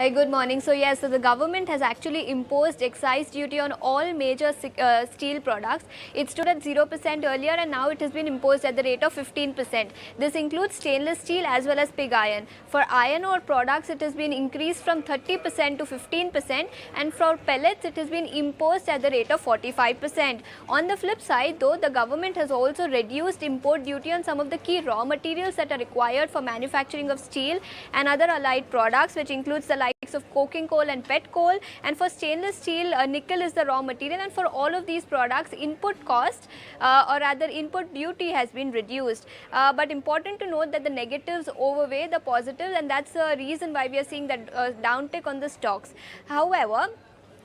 Good morning. So yes, so the government has actually imposed excise duty on all major steel products. It stood at 0% earlier and now it has been imposed at the rate of 15%. This includes stainless steel as well as pig iron. For iron ore products, it has been increased from 30% to 15%, and for pellets, it has been imposed at the rate of 45%. On the flip side, though, the government has also reduced import duty on some of the key raw materials that are required for manufacturing of steel and other allied products, which includes the likes of coking coal and pet coal. And for stainless steel, nickel is the raw material, and for all of these products, input cost or rather input duty has been reduced. But important to note that the negatives overweigh the positives, and that's the reason why we are seeing that downtick on the stocks. However,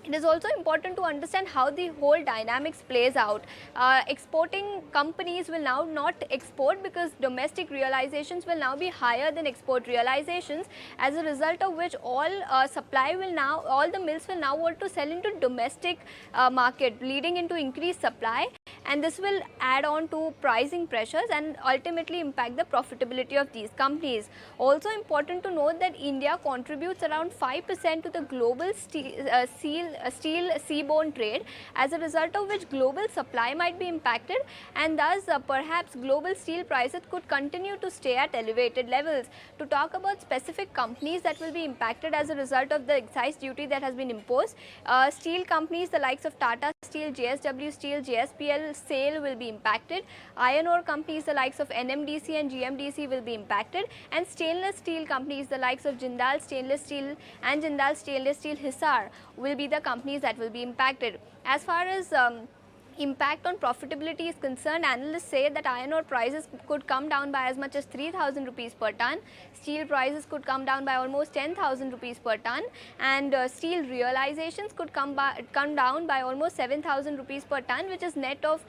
it is also important to understand how the whole dynamics plays out. Exporting companies will now not export because domestic realizations will now be higher than export realizations, as a result of which all the mills will now want to sell into domestic market, leading into increased supply, and this will add on to pricing pressures and ultimately impact the profitability of these companies. Also important to note that India contributes around 5% to the global steel seaborne trade, as a result of which global supply might be impacted, and thus perhaps global steel prices could continue to stay at elevated levels. To talk about specific companies that will be impacted as a result of the excise duty that has been imposed, steel companies the likes of Tata Steel, JSW Steel, JSPL, SAIL will be impacted. Iron ore companies the likes of NMDC and GMDC will be impacted, and stainless steel companies the likes of Jindal Stainless Steel and Jindal Stainless Steel Hisar will be the companies that will be impacted. As far as impact on profitability is concerned, analysts say that iron ore prices could come down by as much as 3,000 rupees per ton, steel prices could come down by almost 10,000 rupees per ton, and steel realizations could come down by almost 7,000 rupees per ton, which is net of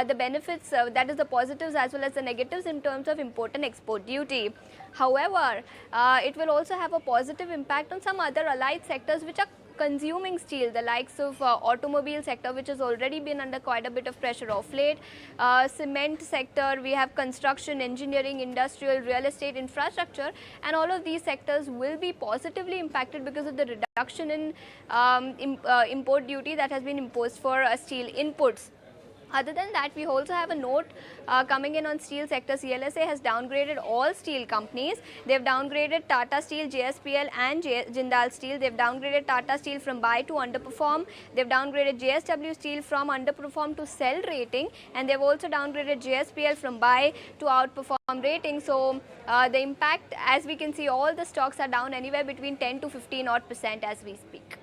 the benefits, that is the positives as well as the negatives in terms of import and export duty. However, it will also have a positive impact on some other allied sectors which are consuming steel, the likes of automobile sector, which has already been under quite a bit of pressure of late, cement sector, we have construction, engineering, industrial, real estate, infrastructure, and all of these sectors will be positively impacted because of the reduction in import duty that has been imposed for steel inputs. Other than that, we also have a note coming in on steel sector. CLSA has downgraded all steel companies. They have downgraded Tata Steel, JSPL and Jindal Steel. They have downgraded Tata Steel from buy to underperform. They have downgraded JSW Steel from underperform to sell rating, and they have also downgraded JSPL from buy to outperform rating. So the impact, as we can see, all the stocks are down anywhere between 10 to 15% as we speak.